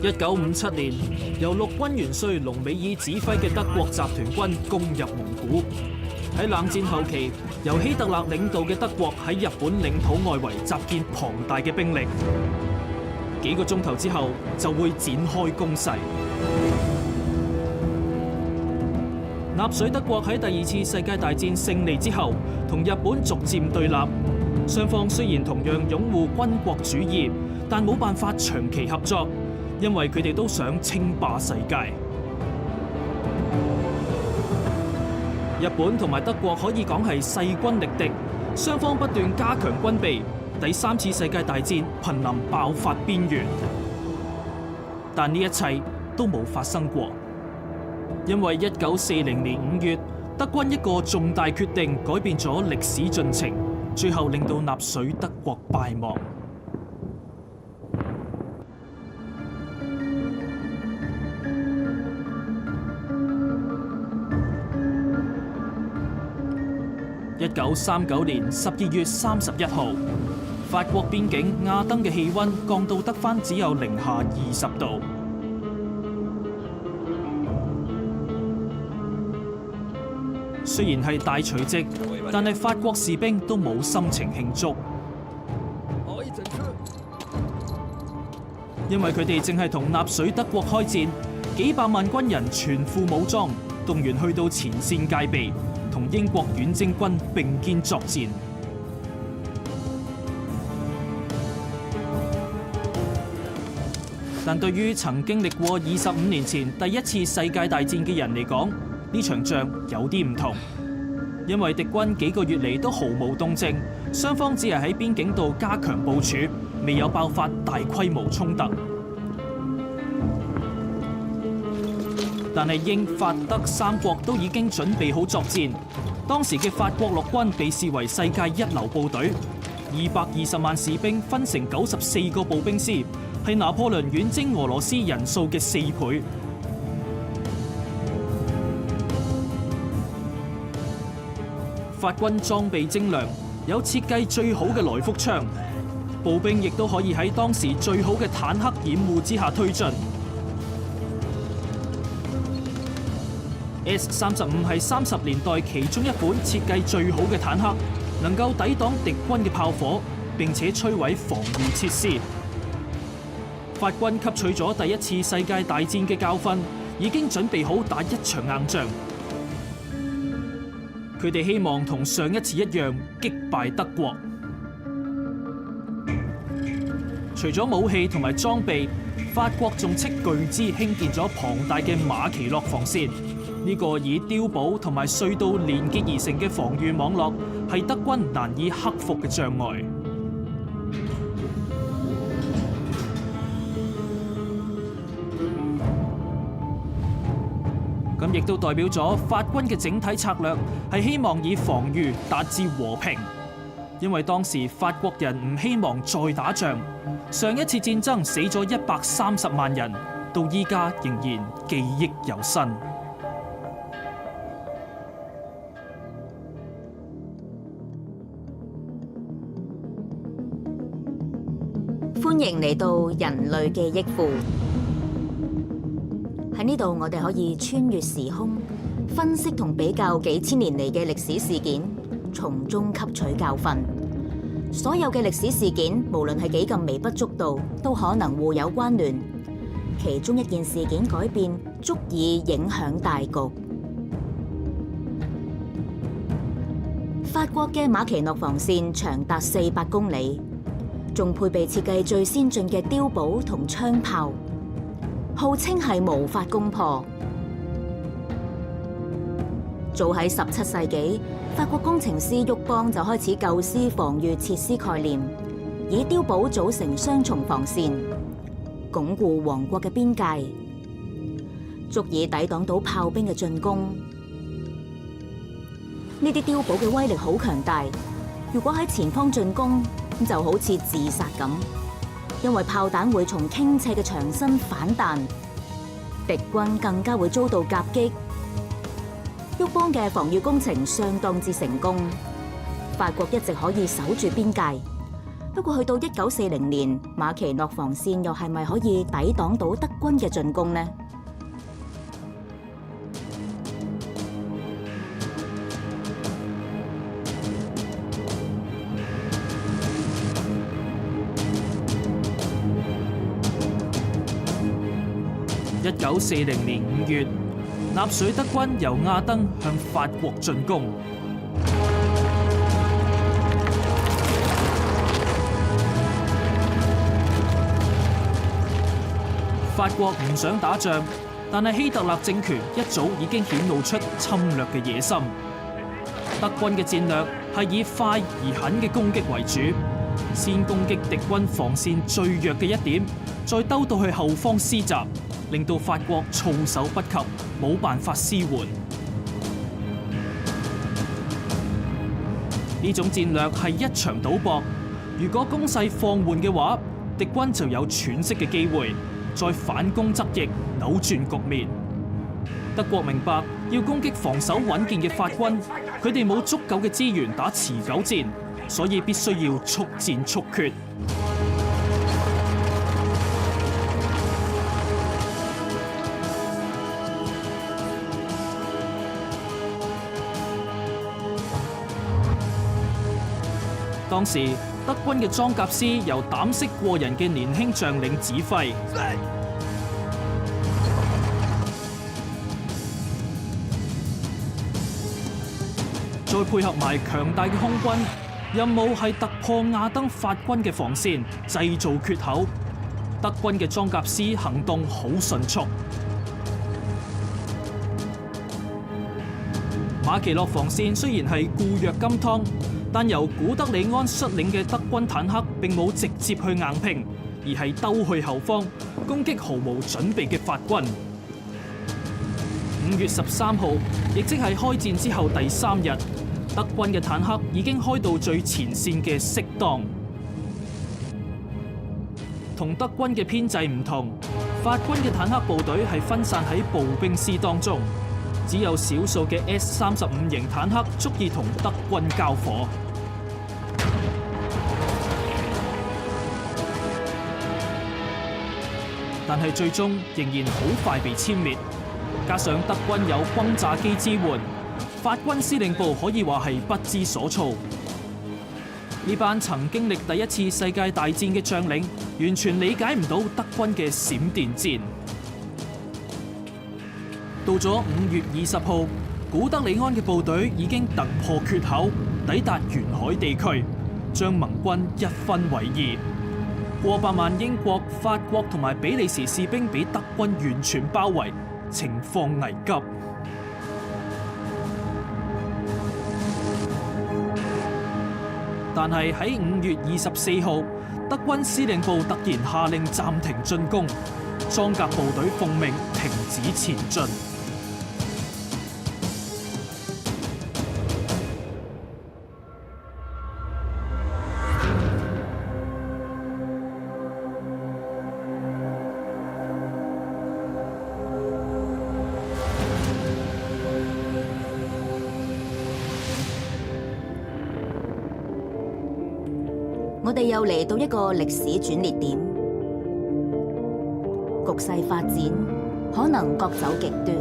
1957年，由陸軍元帥隆美爾指揮嘅德國集團軍攻入蒙古。喺冷戰後期，由希特勒領導嘅德國喺日本領土外圍集結龐大嘅兵力，幾個鐘頭之後就會展開攻勢。納粹德國喺第二次世界大戰勝利之後，同日本逐漸對立。雙方雖然同樣擁護軍國主義，但冇辦法長期合作，因為佢哋都想稱霸世界。日本同埋德國可以講係勢均力敵，雙方不斷加強軍備，第三次世界大戰瀕臨爆發邊緣。但呢一切都冇發生過，因為1940年5月，德軍一個重大決定改變咗歷史進程，最後令到納粹德國敗亡。1939年12月31號，法國邊境亞登嘅氣溫降到得返只有零下20度。雖然係大除夕，但係法國士兵都冇心情慶祝，因為佢哋正係同納粹德國開戰，幾百萬軍人全副武裝，動員去到前線戒備，同英國遠征軍並肩作戰。但對於曾經歷過25年前第一次世界大戰嘅人嚟講，呢場仗有啲唔同，因為敵軍幾個月嚟都毫無動靜，雙方只係喺邊境度加強部署，未有爆發大規模衝突。但係英法德三國都已經準備好作戰。當時嘅法國陸軍被視為世界一流部隊，220萬士兵分成94個步兵師，係拿破崙遠征俄羅斯人數嘅4倍。法軍裝備精良，有設計最好嘅來福槍，步兵亦都可以喺當時最好嘅坦克掩護之下推進。S-35係30年代其中一款設計最好嘅坦克，能夠抵擋敵軍嘅炮火，並且摧毀防禦設施。法軍吸取咗第一次世界大戰嘅教訓，已經準備好打一場硬仗。佢哋希望同上一次一樣擊敗德國。除咗武器同埋裝備，法國仲斥巨資興建咗龐大嘅馬其諾防線。呢個以碉堡同埋隧道連結而成嘅防禦網絡，係德軍難以克服嘅障礙。咁亦都代表咗法軍嘅整體策略係希望以防禦達至和平，因為當時法國人唔希望再打仗。上一次戰爭死咗130萬人，到依家仍然記憶猶新。歡迎嚟到人類記憶庫。喺呢度，我哋可以穿越時空，分析同比較幾千年嚟嘅歷史事件，從中吸取教訓。所有嘅歷史事件，無論係幾咁微不足道，都可能互有關聯。其中一件事件改變，足以影響大局。法國嘅馬其諾防線長達400公里。仲配備設計最先進嘅碉堡同槍炮，號稱係無法攻破。早喺17世紀，法國工程師沃邦就開始構思防禦設施概念，以碉堡組成雙重防線，鞏固王國嘅邊界，足以抵擋到炮兵嘅進攻。呢啲碉堡嘅威力好強大，如果喺前方進攻，就好似自殺咁，因為炮彈會從傾斜嘅牆身反彈，敵軍更加會遭到夾擊。沃邦嘅防禦工程相當之成功，法國一直可以守住邊界，不過去到1940年，馬奇諾防線又係咪可以抵擋到德軍嘅進攻呢？1940年5月，納粹德軍由亞登向法國進攻。法國唔想打仗，但係希特勒政權一早已經顯露出侵略嘅野心。德軍嘅戰略係以快而狠嘅攻擊為主，先攻擊敵軍防線最弱嘅一點，再兜到去後方施襲，令到法國措手不及，冇辦法施援。呢種戰略係一場賭博，如果攻勢放緩嘅話，敵軍就有喘息嘅機會，再反攻側翼，扭轉局面。德國明白要攻擊防守穩健嘅法軍，佢哋冇足夠嘅資源打持久戰，所以必須要速戰速決。當時德軍嘅裝甲師由膽識過人嘅年輕將領指揮，再配合埋強大嘅空軍，任務係突破亞登法軍嘅防線，製造缺口。德軍嘅裝甲師行動好迅速。馬奇諾防線雖然係固若金湯，但由古德里安率領嘅德軍坦克並冇直接去硬拼，而係兜去後方攻擊毫無準備嘅法軍。5月13號，亦即係開戰之後第3日，德軍嘅坦克已經開到最前線嘅適當。同德軍嘅編制唔同，法軍嘅坦克部隊係分散喺步兵師當中，只有少數嘅 S-35型坦克足以同德軍交火。但係最終仍然好快被殲滅，加上德軍有轟炸機支援，法軍司令部可以話係不知所措。呢班曾經歷第一次世界大戰嘅將領，完全理解唔到德軍嘅閃電戰。到咗5月20號，古德里安嘅部隊已經突破缺口，抵達沿海地區，將盟軍一分為二。過百萬英國、法國同埋比利時士兵被德軍完全包圍，情況危急。但係喺5月24號，德軍司令部突然下令暫停進攻，裝甲部隊奉命停止前進。我哋又嚟到一個歷史轉捩點，局勢發展可能各走極端。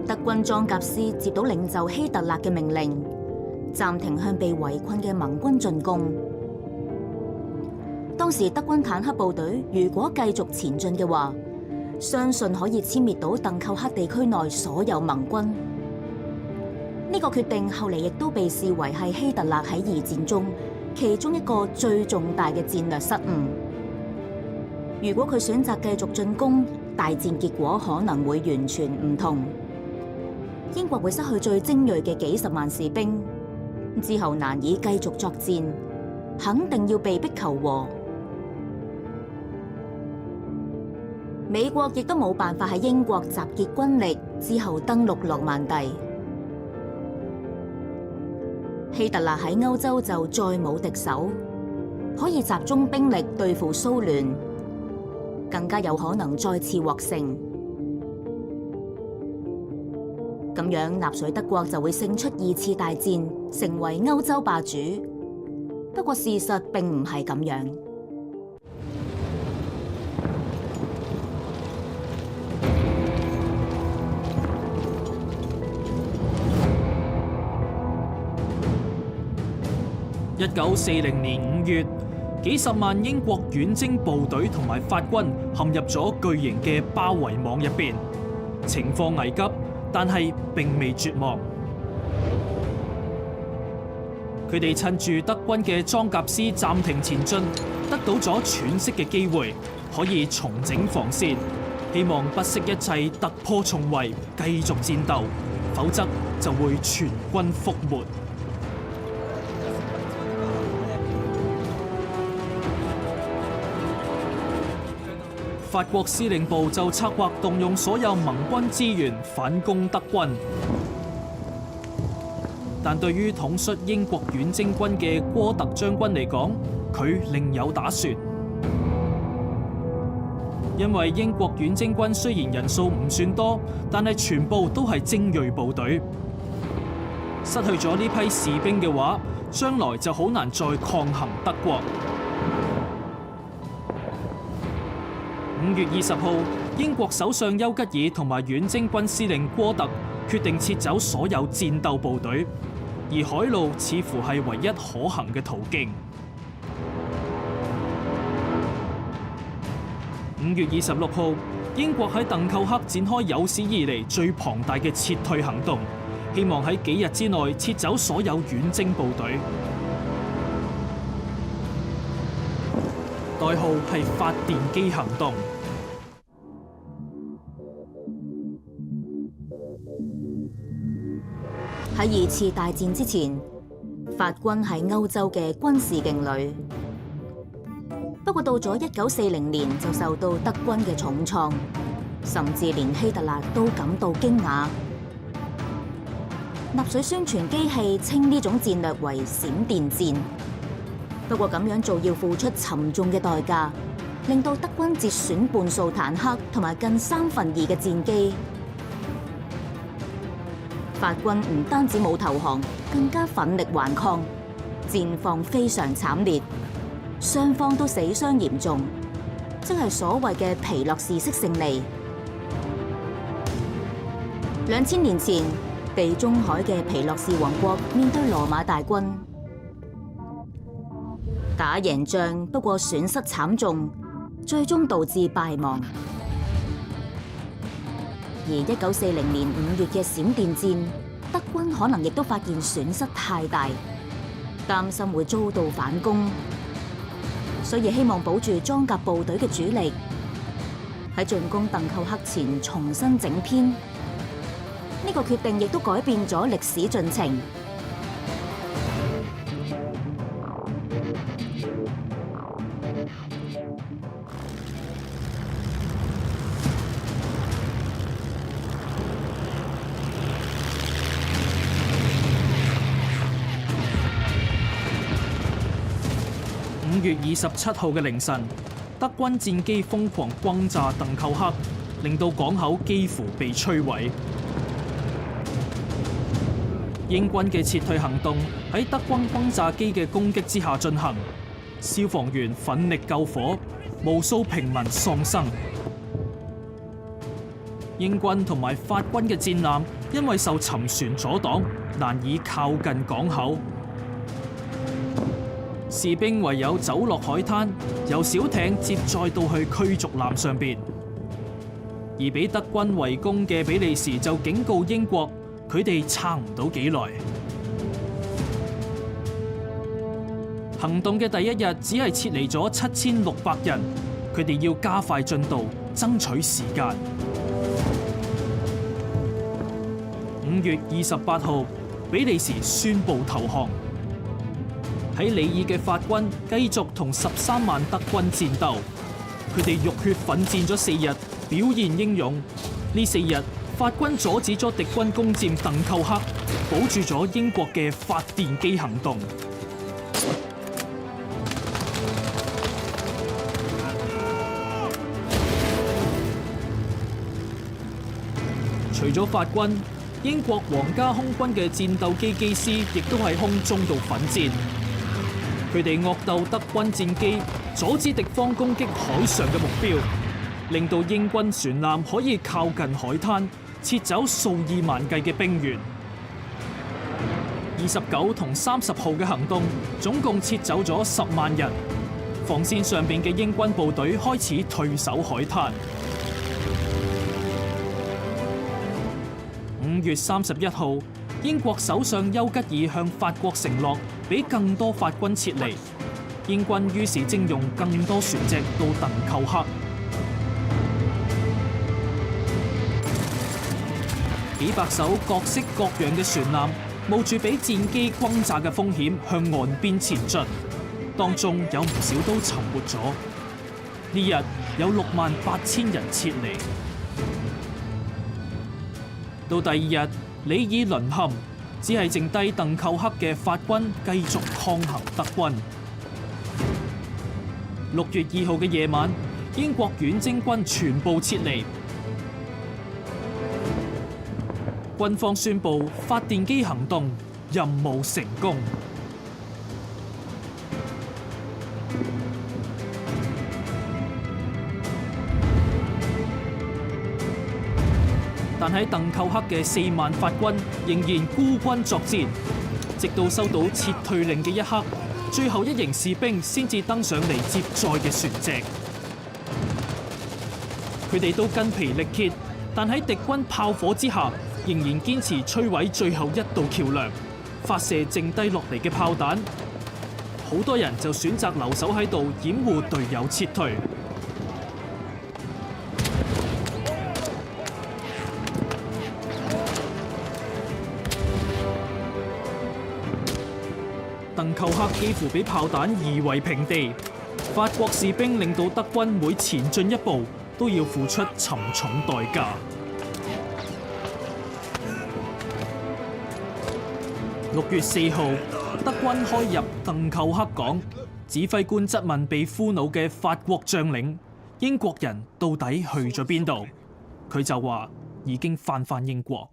德軍裝甲師接到領袖希特勒嘅命令，暫停向被圍困嘅盟軍進攻。當時德軍坦克部隊如果繼續前進嘅話，相信可以殲滅到鄧寇克地區內所有盟軍。呢個決定後嚟亦都被視為係希特勒喺二戰中其中一個最重大嘅戰略失誤。如果佢選擇繼續進攻，大戰結果可能會完全唔同。英國會失去最精銳嘅幾十萬士兵，之後難以繼續作戰，肯定要被迫求和。美國亦都冇辦法喺英國集結軍力之後登陸諾曼第。希特勒喺歐洲就再冇敵手，可以集中兵力對付蘇聯，更加有可能再次獲勝。咁咁樣納粹德國就會勝出2次大戰，成為歐洲霸主。不過事實並唔係咁樣。1940年5月，幾十萬英國遠征部隊同埋法軍陷入咗巨型嘅包圍網入邊，情況危急，但係並未絕望。佢哋趁住德軍嘅裝甲師暫停前進，得到咗喘息嘅機會，可以重整防線，希望不惜一切突破重圍，繼續戰鬥，否則就會全軍覆沒。法國司令部就策劃動用所有盟軍資源反攻德軍，但對於統率英國遠征軍嘅戈特將軍嚟講，佢另有打算。因為英國遠征軍雖然人數唔算多，但係全部都係精銳部隊，失去咗呢批士兵嘅話，將來就好難再抗衡德國。5月20號，英國首相丘吉爾同埋遠征軍司令戈特決定撤走所有戰鬥部隊，而海路似乎係唯一可行嘅途徑。5月26號，英國喺鄧寇克展開有史以嚟最龐大嘅撤退行動，希望喺幾日之內撤走所有遠征部隊。代號係發電機行動。喺2次大戰之前，法軍係歐洲嘅軍事勁旅。不過到咗1940年就受到德軍嘅重創，甚至連希特勒都感到驚訝。納粹宣傳機器稱呢種戰略為閃電戰。不過咁樣做要付出沉重嘅代價，令到德軍折損半數坦克同埋近2/3嘅戰機。法軍唔單止冇投降，更加奮力頑抗，戰況非常慘烈，雙方都死傷嚴重，即係所謂嘅皮諾士式勝利。2000年前，地中海嘅皮諾士王國面對羅馬大軍，打贏仗，不過損失慘重，最終導致敗亡。而1940年5月嘅閃電戰，德軍可能亦都發現損失太大，擔心會遭到反攻，所以希望保住裝甲部隊嘅主力，喺進攻鄧寇克前重新整編。呢個決定亦都改變咗歷史進程。5月27號嘅凌晨，德軍戰機瘋狂轟炸鄧寇克，令到港口幾乎被摧毀。英軍嘅撤退行動喺德軍轟炸機嘅攻擊之下進行，消防員奮力救火，無數平民喪生。英軍同埋法軍嘅戰艦因為受沉船阻擋，難以靠近港口。士兵唯有走落海灘，由小艇接載到去驅逐艦上邊。而俾德軍圍攻嘅比利時就警告英國，佢哋撐唔到幾耐。行動嘅第一日只係撤離咗7600人，佢哋要加快進度，爭取時間。5月28號，比利時宣布投降。喺里爾嘅法軍繼續同13萬德軍戰鬥，佢哋浴血奮戰咗4日，表現英勇。呢4日，法軍阻止咗敵軍攻佔鄧寇克，保住咗英國嘅發電機行動。除咗法軍，英國皇家空軍嘅戰鬥機機師亦都喺空中度奮戰。佢哋惡鬥德軍戰機，阻止敵方攻擊海上嘅目標，令到英軍船艦可以靠近海灘，撤走數以萬計嘅兵員。29同30號嘅行動總共撤走咗10萬人，防線上邊嘅英軍部隊開始退守海灘。5月31號，英國首相丘吉爾向法國承諾，俾更多法軍撤離。英軍於是徵用更多船隻到鄧寇克。幾百艘各式各樣嘅船艦，冒住俾戰機轟炸嘅風險向岸邊前進，當中有唔少都沉沒咗。呢日有68000人撤離。到第2日，里爾淪陷，只係剩低鄧寇克嘅法軍繼續抗衡德軍。6月2號嘅夜晚，英國遠征軍全部撤離。軍方宣布發電機行動任務成功。但喺鄧寇克嘅4萬法軍仍然孤軍作戰，直到收到撤退令嘅一刻，最後一營士兵先至登上嚟接載嘅船隻。佢哋都筋疲力竭，但喺敵軍炮火之下，仍然堅持摧毀最後一道橋梁，發射剩低落嚟嘅炮彈。好多人就選擇留守喺度掩護隊友撤退。鄧寇克幾乎俾炮彈夷為平地，法國士兵令到德軍每前進一步都要付出沉重代價。6月4號，德軍開入鄧寇克港，指揮官質問被俘虜嘅法國將領：英國人到底去咗邊度？佢就話已經返英國。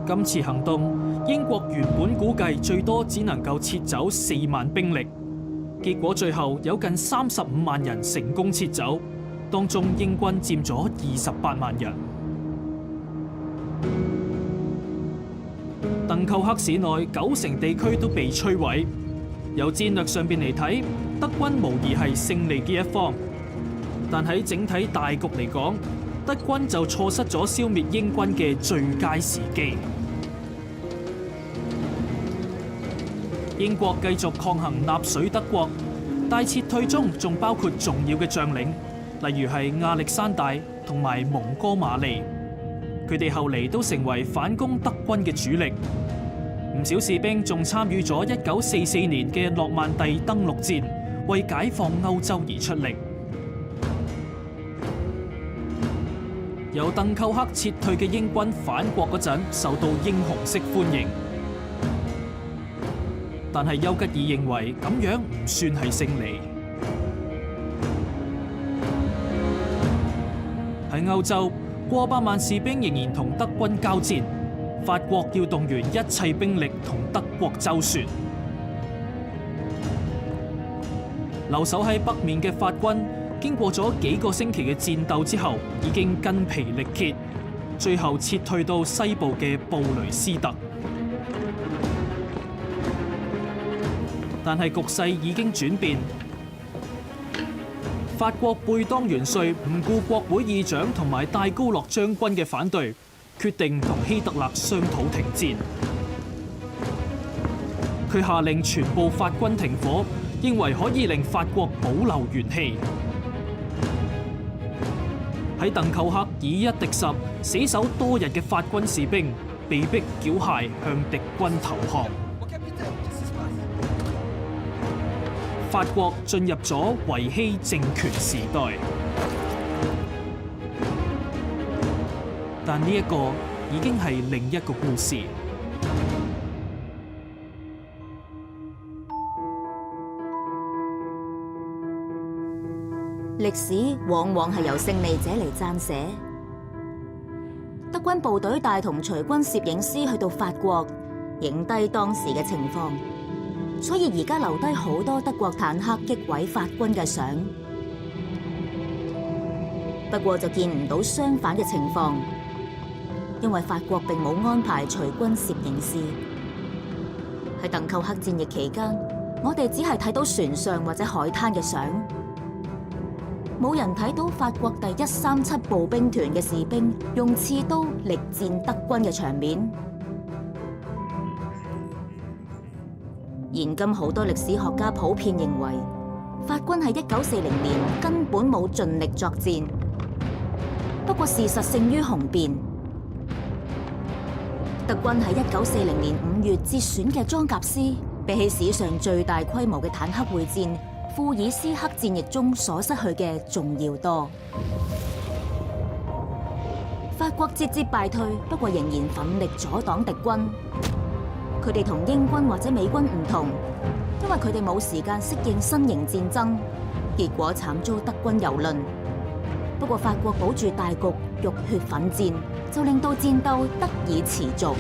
今次行動，英國原本估計最多只能夠撤走4萬兵力，結果最後有近35萬人成功撤走，當中英軍佔咗28萬人。鄧寇克市內90%地區都被摧毀。由戰略上邊嚟睇，德軍無疑係勝利嘅一方，但喺整體大局嚟講，德軍就錯失咗消滅英軍嘅最佳時機。英國繼續抗衡納粹德國，但撤退中仲包括重要嘅將領，例如係亞歷山大同埋蒙哥馬利。佢哋後嚟都成為反攻德軍嘅主力。唔少士兵仲參與咗1944年嘅諾曼第登陸戰，為解放歐洲而出力。由鄧寇克撤退嘅英軍返國嗰陣，受到英雄式歡迎。但係丘吉爾認為咁樣唔算係勝利。喺歐洲，過百萬士兵仍然同德軍交戰，法國要動員一切兵力同德國周旋。留守喺北面嘅法軍，經過咗幾個星期嘅戰鬥之後，已經筋疲力竭，最後撤退到西部嘅布雷斯特。但係局勢已經轉變，法國貝當元帥唔顧國會議長同埋戴高樂將軍嘅反對，決定同希特勒商討停戰。佢下令全部法軍停火，認為可以令法國保留元氣。喺鄧寇克以1敵10，死守多日嘅法軍士兵被迫繳械向敵軍投降。法國進入咗維希政權時代，但呢一個已經係另一個故事。歷史往往係由勝利者嚟撰寫，軍部隊帶同隨軍攝影師去到法國，影低當時嘅情況，所以而家留低好多德國坦克擊毀法軍嘅相。不過就見唔到相反嘅情況，因為法國並冇安排隨軍攝影師。喺鄧寇克戰役期間，我哋只係睇到船上或者海灘嘅相，冇人睇到法國第137步兵團嘅士兵用刺刀力戰德軍嘅場面。現今好多歷史學家普遍認為，法軍喺1940年根本冇盡力作戰。不過事實勝於雄辯，德軍喺1940年5月折損嘅裝甲師，比起史上最大規模嘅坦克會戰庫爾斯克戰役中所失去嘅仲要多。法國節節敗退，不過仍然奮力阻擋敵軍。佢哋同英軍或者美軍唔同，因為佢哋冇時間適應新型戰爭，結果慘遭德軍蹂躪。不過法國保住大局，浴血奮戰，就令到戰鬥得以持續。